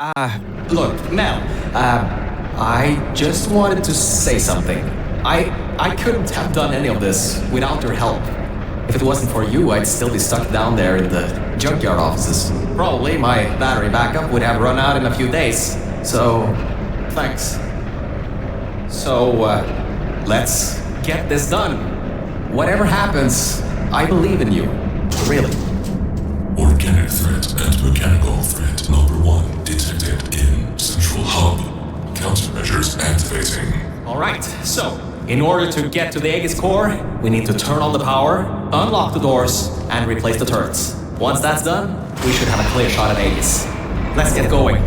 Look, Mel, I just wanted to say something. I couldn't have done any of this without your help. If it wasn't for you, I'd still be stuck down there in the junkyard offices. Probably my battery backup would have run out in a few days. So, thanks. So, let's get this done. Whatever happens, I believe in you. Really. Organic threat and mechanical threat number 1 detected in Central Hub. Countermeasures activating. Alright, so, in order to get to the Aegis core, we need to turn on the power, unlock the doors, and replace the turrets. Once that's done, we should have a clear shot at Aegis. Let's get going.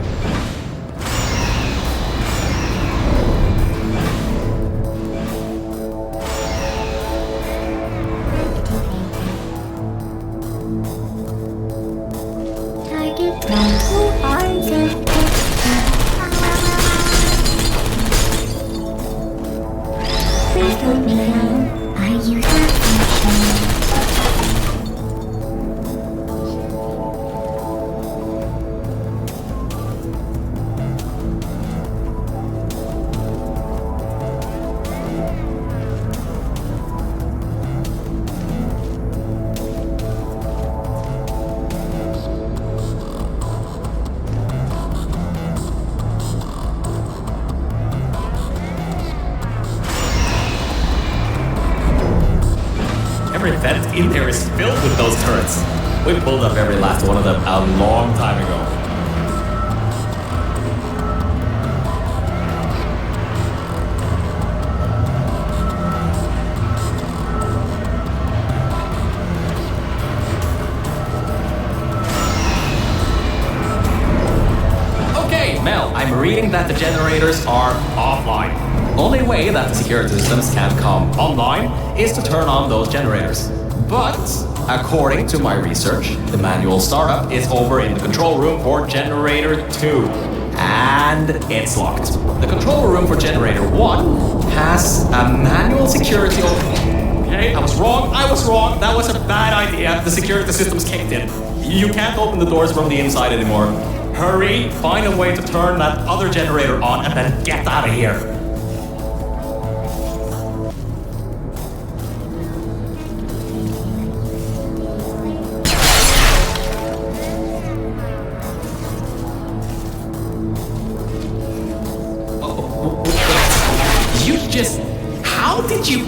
Every vent in there is filled with those turrets. We pulled up every last one of them a long time ago. Okay, Mel, I'm reading that the generators are offline. Only way that the security systems can come online is to turn on those generators. But, according to my research, the manual startup is over in the control room for generator 2. And it's locked. The control room for generator 1 has a manual security opening. Okay, I was wrong, that was a bad idea. The security systems kicked in. You can't open the doors from the inside anymore. Hurry, find a way to turn that other generator on and then get out of here. How did you...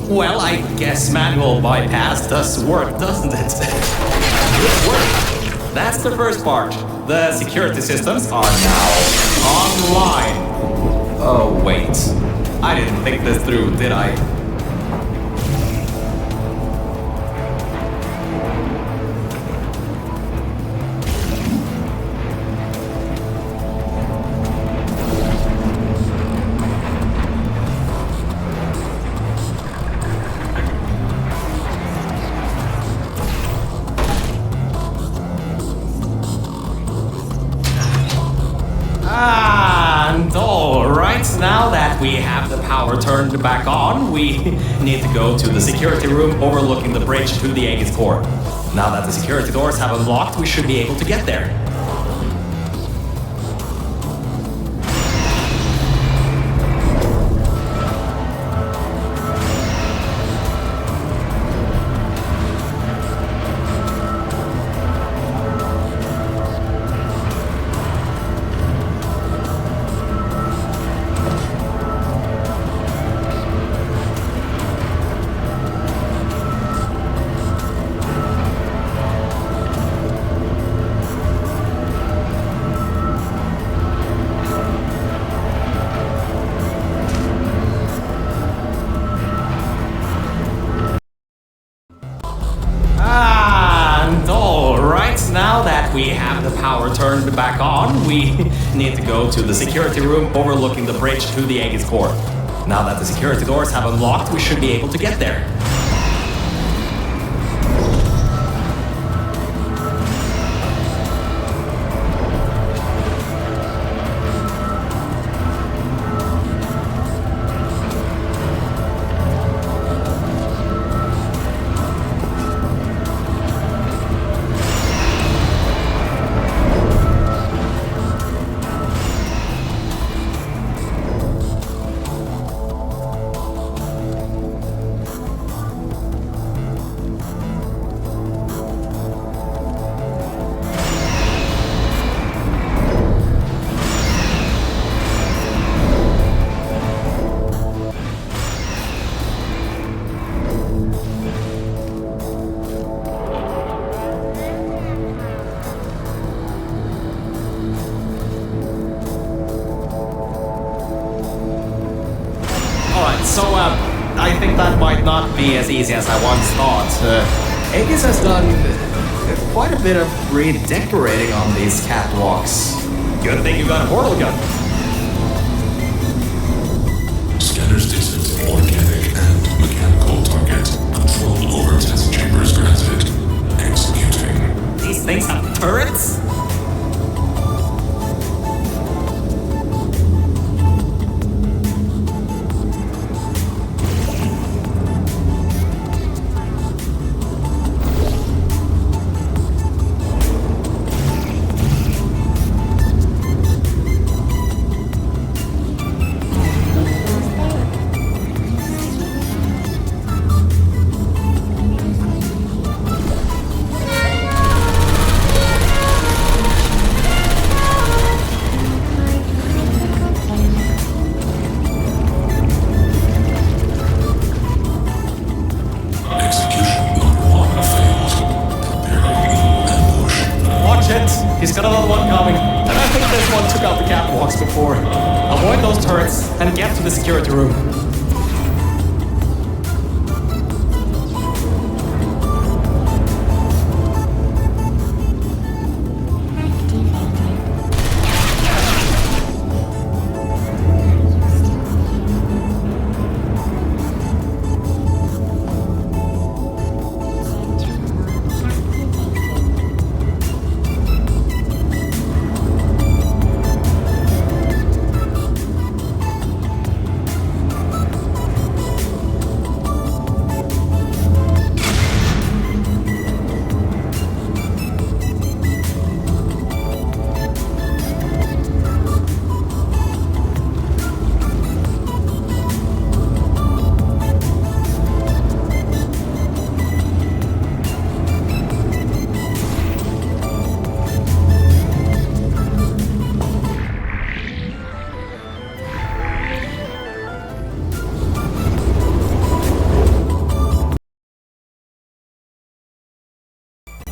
Well, I guess manual bypass does work, doesn't it? Good work. That's the first part. The security systems are now online. Oh, wait. I didn't think this through, did I? And alright, now that we have the power turned back on, we need to go to the security room overlooking the bridge to the Aegis core. Now that the security doors have unlocked, we should be able to get there. And alright, now that we have the power turned back on, we need to go to the security room overlooking the bridge to the Aegis core. Now that the security doors have unlocked, we should be able to get there. might not be as easy as I once thought. Aegis has done quite a bit of redecorating on these catwalks. Good thing you got a portal gun. Scanners detect organic and mechanical target. Control over test chambers granted. Executing. These things have turrets? He's got another one coming, and I think this one took out the catwalks before. Avoid those turrets and get to the security room.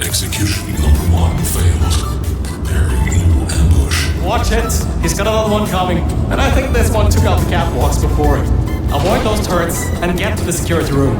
Execution number 1 failed. Preparing new ambush. Watch it! He's got another one coming, and I think this one took out the catwalks before. Avoid those turrets and get to the security room.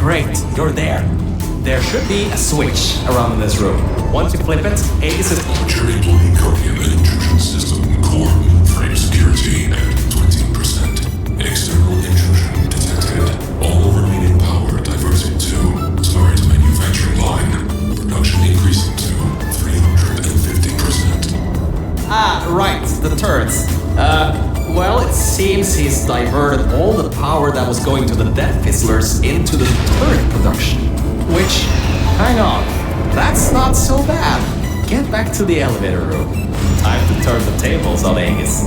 Great, you're there. There should be a switch around in this room. Once you flip it, Aegis is... Your employee guardian and intrusion system core mainframe security at 20%. External intrusion detected. All remaining power diverted to turret manufacturing line. Production increasing to 350%. Ah, right, the turrets. Well, it seems he's diverted all the power that was going to the Death Fizzlers into the turret production. Which, hang on, that's not so bad. Get back to the elevator room. Time to turn the tables on Aegis.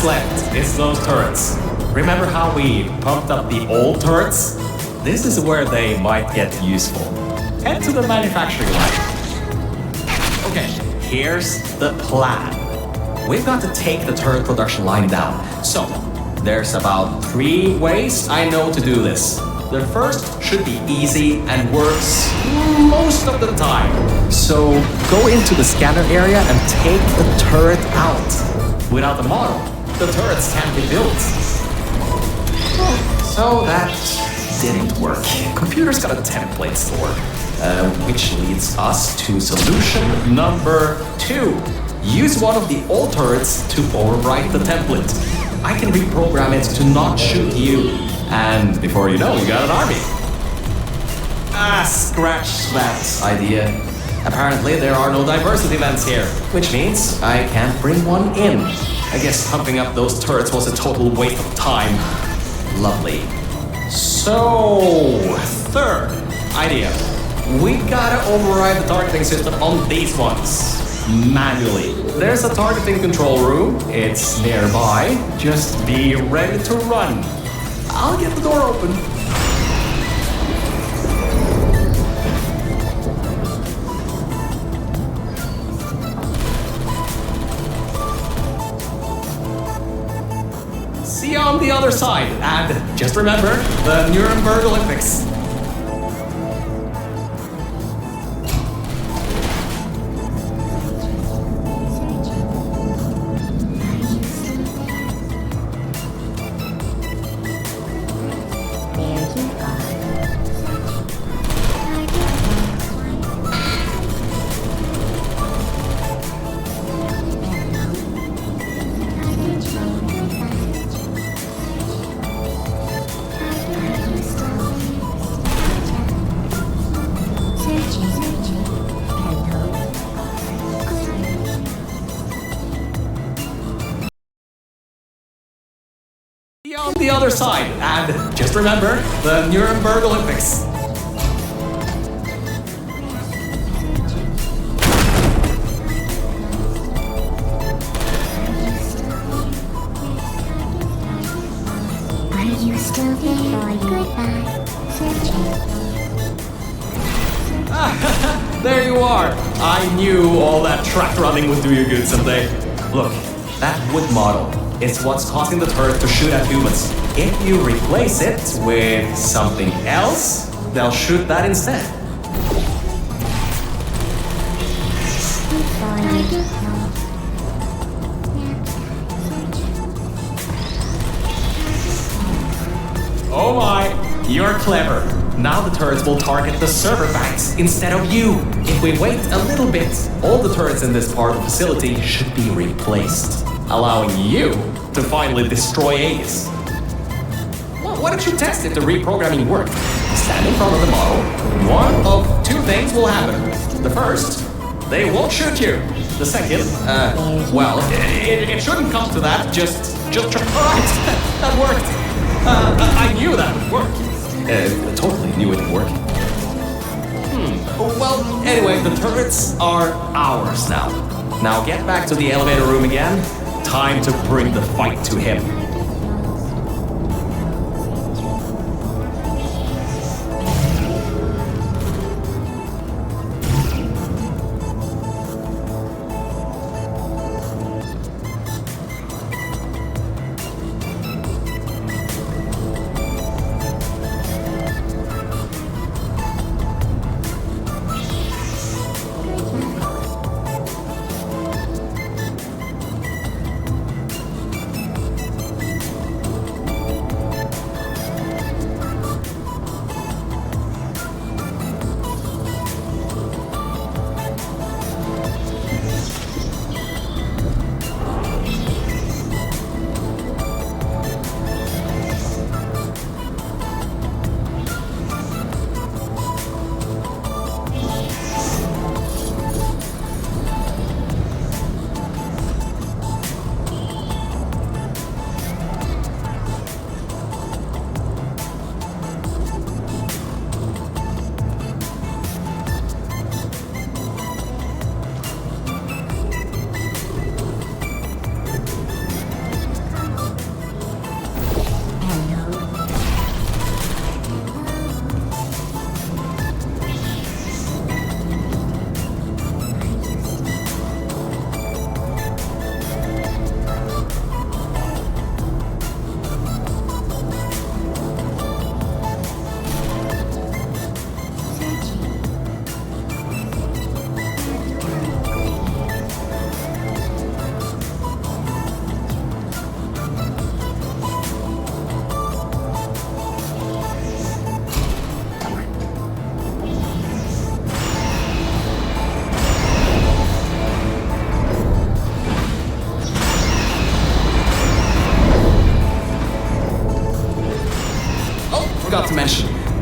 what's left is those turrets. Remember how we pumped up the old turrets? This is where they might get useful. Head to the manufacturing line. Okay, here's the plan. We've got to take the turret production line down. So, there's about 3 ways I know to do this. The first should be easy and works most of the time. So, go into the scanner area and take the turret out. Without the model, the turrets can't be built. So that didn't work. Computer's got a template store, which leads us to solution number 2. Use one of the old turrets to overwrite the template. I can reprogram it to not shoot you, and before you know, you got an army. Scratch that idea. Apparently there are no diversity events here, which means I can't bring one in. I guess pumping up those turrets was a total waste of time. Lovely. So, third idea. We gotta override the targeting system on these ones. Manually. There's a targeting control room. It's nearby. Just be ready to run. I'll get the door open. See you on the other side. And just remember the Nuremberg Olympics. On the other side, and just remember the Nuremberg Olympics. Are you still there? Goodbye. There you are. I knew all that track running would do you good someday. Look, that wood model. It's what's causing the turret to shoot at humans. If you replace it with something else, they'll shoot that instead. Oh my, you're clever. Now the turrets will target the server banks instead of you. If we wait a little bit, all the turrets in this part of the facility should be replaced, allowing you to finally destroy Aegis. Well, why don't you test if the reprogramming worked? Stand in front of the model. One of 2 things will happen. The first, they won't shoot you. The second, well, it shouldn't come to that. Just try. Alright, that worked. I knew that would work. Totally knew it would work. Well, anyway, the turrets are ours now. Now get back to the elevator room again. Time to bring the fight to him.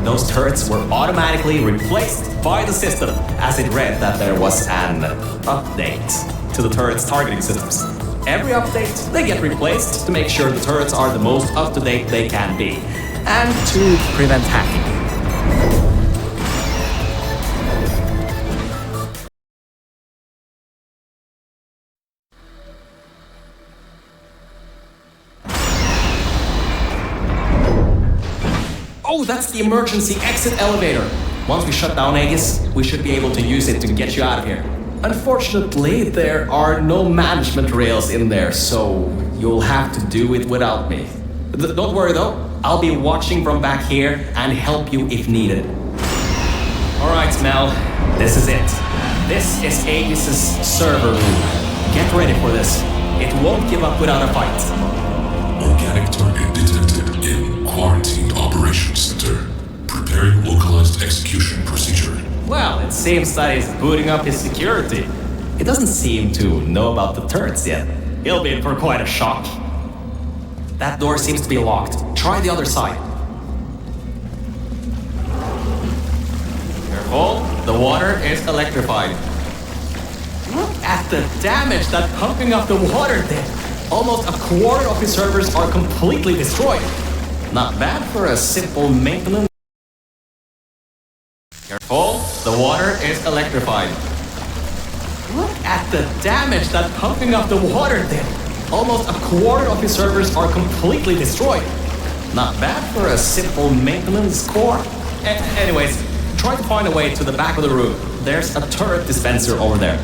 those turrets were automatically replaced by the system as it read that there was an update to the turret's targeting systems. Every update, they get replaced to make sure the turrets are the most up-to-date they can be, and to prevent hacking. Oh, that's the emergency exit elevator. Once we shut down Aegis, we should be able to use it to get you out of here. Unfortunately, there are no management rails in there, so you'll have to do it without me. Don't worry though, I'll be watching from back here and help you if needed. Alright, Mel, this is it. This is Aegis' server room. Get ready for this. It won't give up without a fight. Organic target detected in Quarantined Operations Center. Preparing localized execution procedure. Well, it seems that he's booting up his security. He doesn't seem to know about the turrets yet. He'll be in for quite a shock. That door seems to be locked. Try the other side. Careful, the water is electrified. Look at the damage that pumping up the water did. Almost a quarter of his servers are completely destroyed. Not bad for a simple maintenance. Careful, the water is electrified. Look at the damage that pumping up the water did. Almost a quarter of his servers are completely destroyed. Not bad for a simple maintenance core. Anyways, try to find a way to the back of the room. There's a turret dispenser over there.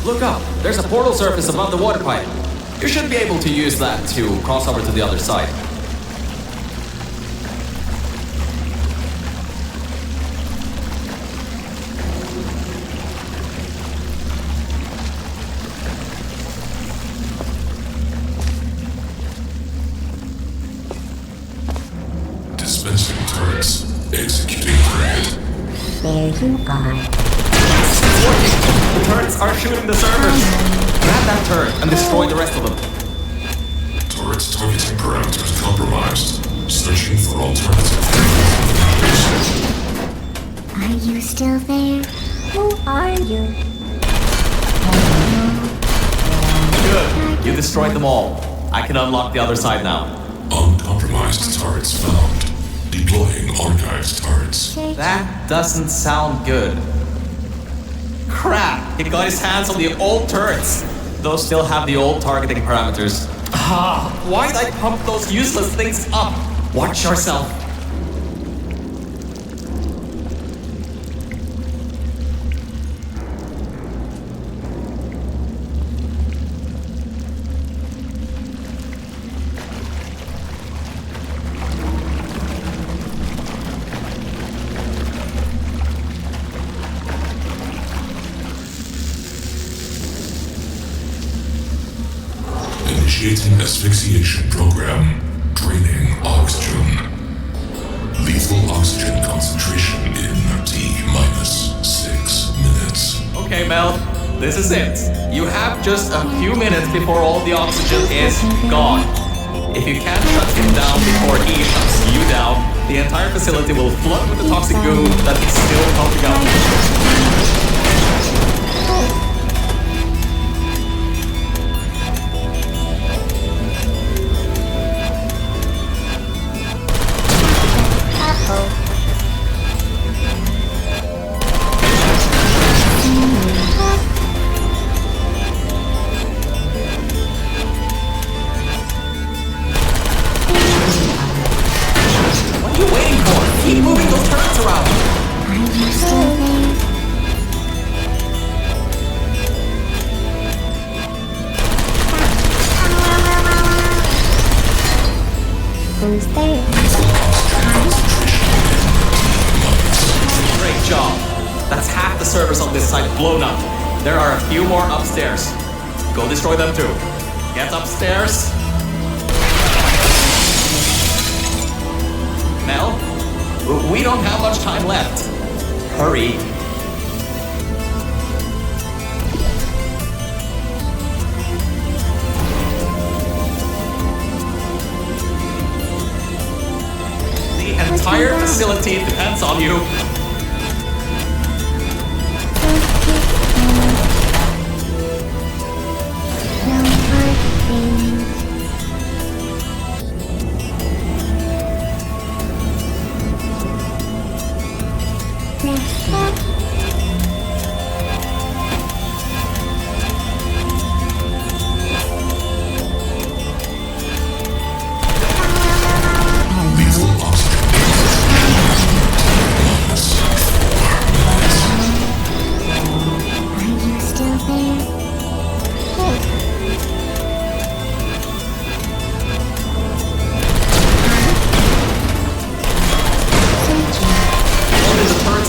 Look up, there's a portal surface above the water pipe. You should be able to use that to cross over to the other side. Dispensing turrets. Executing target. There you are. It's working! The turrets are shooting the servers! Grab that turret and destroy the rest of them. Turret's targeting parameters compromised. Searching for alternative. Are you still there? Who are you? Good. You destroyed them all. I can unlock the other side now. Uncompromised turrets found. Deploying archived turrets. That doesn't sound good. Crap! He got his hands on the old turrets. Those still have the old targeting parameters. Why did I pump those useless things up? Watch yourself. Initiating asphyxiation program. Draining oxygen. Lethal oxygen concentration in T-6 minutes. Okay, Mel, this is it. You have just a few minutes before all the oxygen is gone. If you can't shut him down before he shuts you down, the entire facility will flood with the toxic goo that is still pumping up. Keep moving those turrets around! Are you still there? Who's there? Great job. That's half the servers on this side blown up. There are a few more upstairs. Go destroy them too. Get upstairs. Mel? We don't have much time left. Hurry. entire facility depends on you.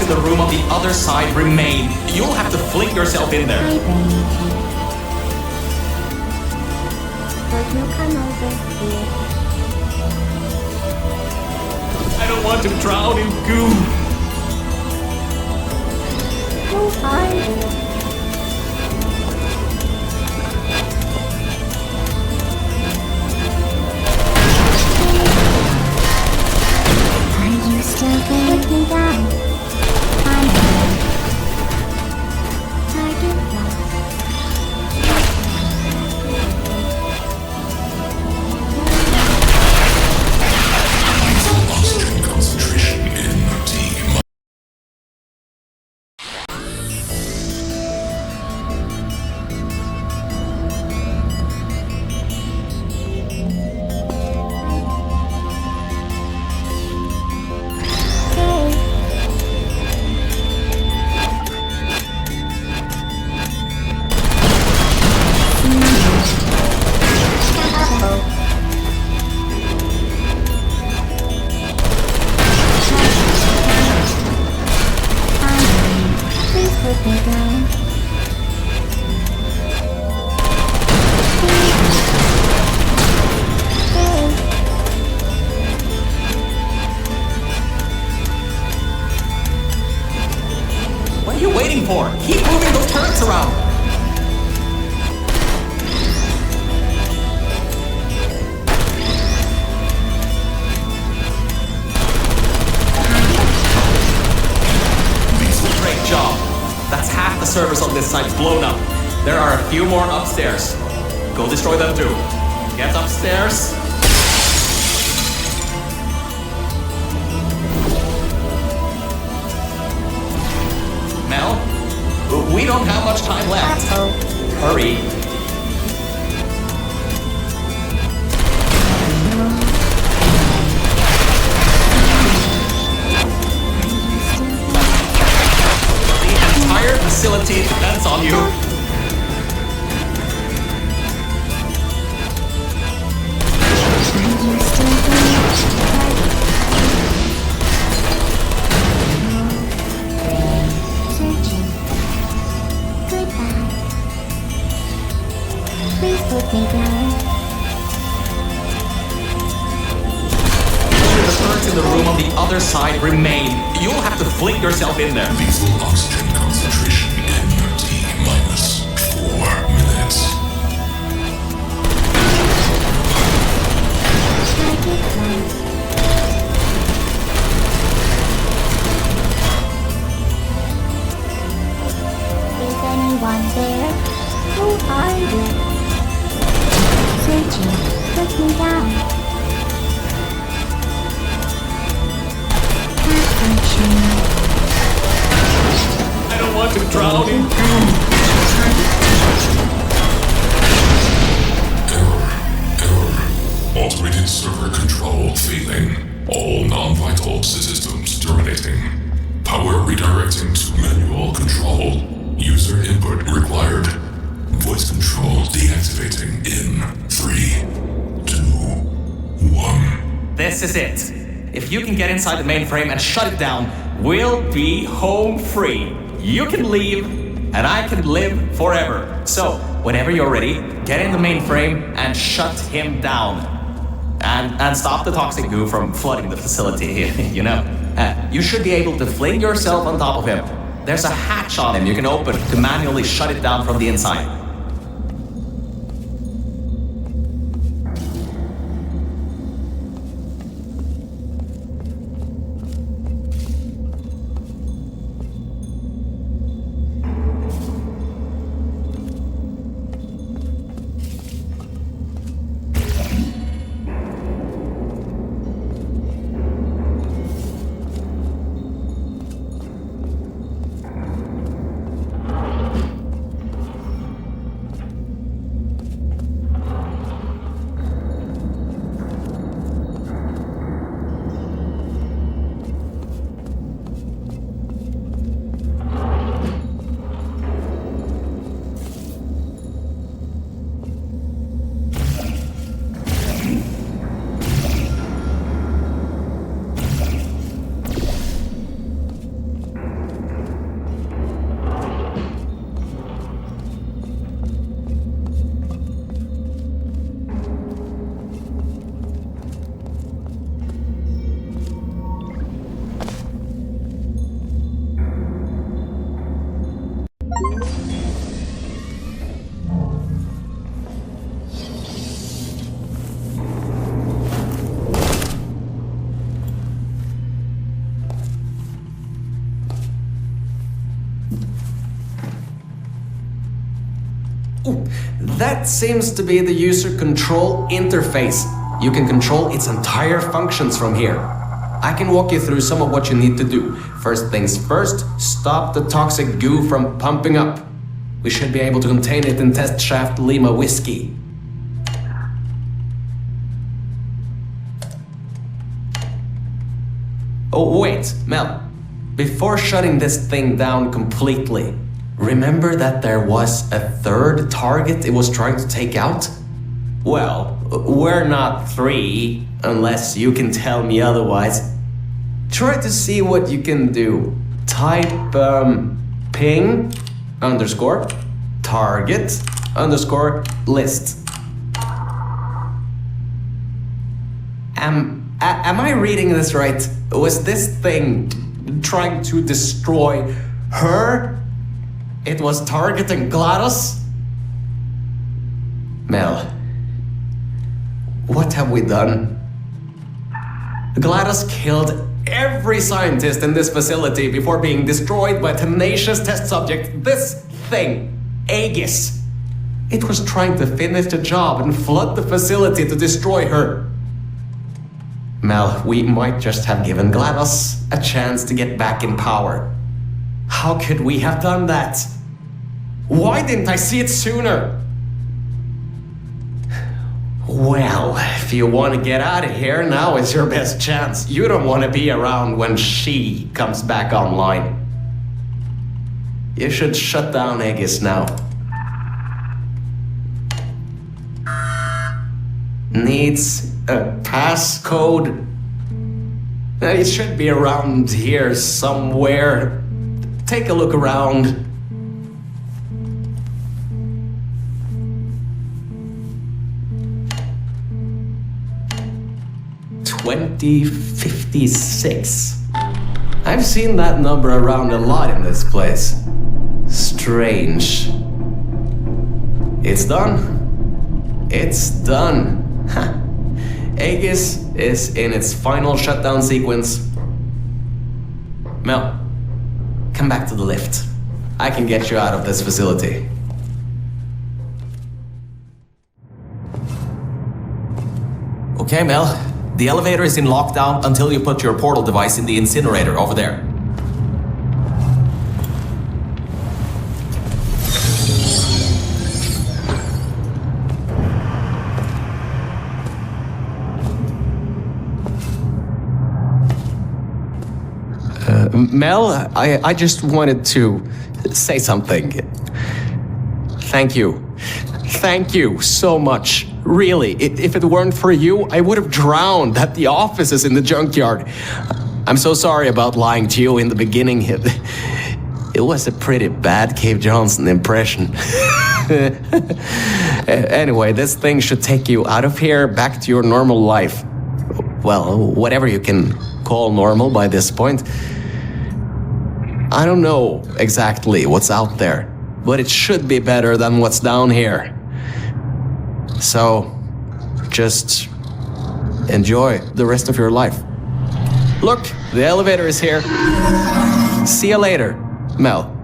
The room on the other side remain. You'll have to fling yourself in there. Would you come over here? I don't want to drown in goo. Who are you? Are you still there? Put me down. I'm here. Target lost. Oxygen concentration in T. Please put me down. What are you waiting for? Keep moving those turrets around. Great job. That's half the servers on this site blown up. There are a few more upstairs. Go destroy them too. Get upstairs. Mel, we don't have much time left. Hurry. The entire facility depends on you. Are you still there? Searching. Goodbye. Please put me down. Only the turrets in the room on the other side remain. You'll have to fling yourself in there. Lethal oxygen concentration in T minus 4 minutes. Target lost. Is anyone there? Who are you? Searching. Put me down. Malfunction. I don't want to drown in goo. Error. Automated server control failing. All non-vital systems terminating. Power redirecting to manual control. User input required. Voice control deactivating in 3, 2, 1. This is it. If you can get inside the mainframe and shut it down, we'll be home free. You can leave, and I can live forever. So, whenever you're ready, get in the mainframe and shut him down. And stop the toxic goo from flooding the facility, you know. You should be able to fling yourself on top of him. There's a hatch on him you can open to manually shut it down from the inside. That seems to be the user control interface. You can control its entire functions from here. I can walk you through some of what you need to do. First things first, stop the toxic goo from pumping up. We should be able to contain it in Test Shaft Lima Whiskey. Oh, wait, Mel. Before shutting this thing down completely, remember that there was a third target it was trying to take out? Well, we're not three, unless you can tell me otherwise. Try to see what you can do. Type, ping, underscore, target, underscore, list. Am I reading this right? Was this thing trying to destroy her? It was targeting GLaDOS? Mel, what have we done? GLaDOS killed every scientist in this facility before being destroyed by a tenacious test subject. This thing, Aegis. It was trying to finish the job and flood the facility to destroy her. Mel, we might just have given GLaDOS a chance to get back in power. How could we have done that? Why didn't I see it sooner? Well, if you want to get out of here, now is your best chance. You don't want to be around when she comes back online. You should shut down Aegis now. Needs a passcode. It should be around here somewhere. Take a look around. $2056. I've seen that number around a lot in this place. Strange. It's done. It's done. Aegis is in its final shutdown sequence. Mel, come back to the lift. I can get you out of this facility. Okay, Mel. The elevator is in lockdown until you put your portal device in the incinerator over there. Mel, I just wanted to say something. Thank you. Thank you so much. Really, if it weren't for you, I would have drowned at the offices in the junkyard. I'm so sorry about lying to you in the beginning. It was a pretty bad Cave Johnson impression. Anyway, this thing should take you out of here, back to your normal life. Well, whatever you can call normal by this point. I don't know exactly what's out there, but it should be better than what's down here. So, just enjoy the rest of your life. Look, the elevator is here. See you later, Mel.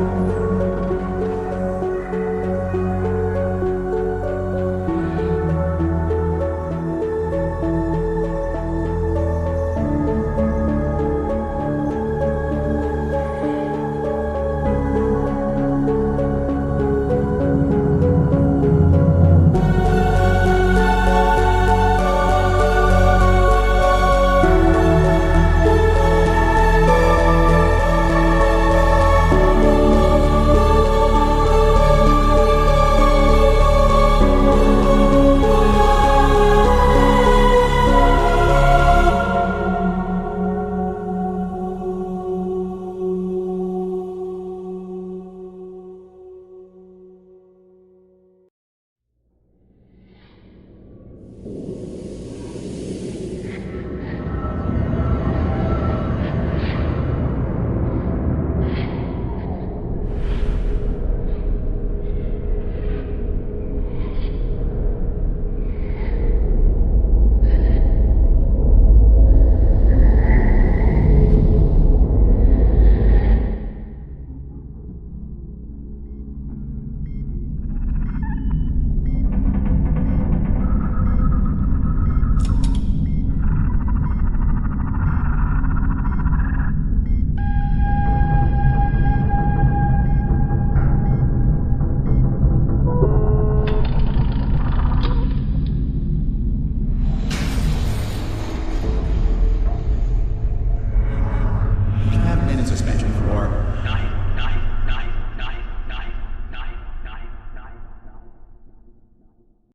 You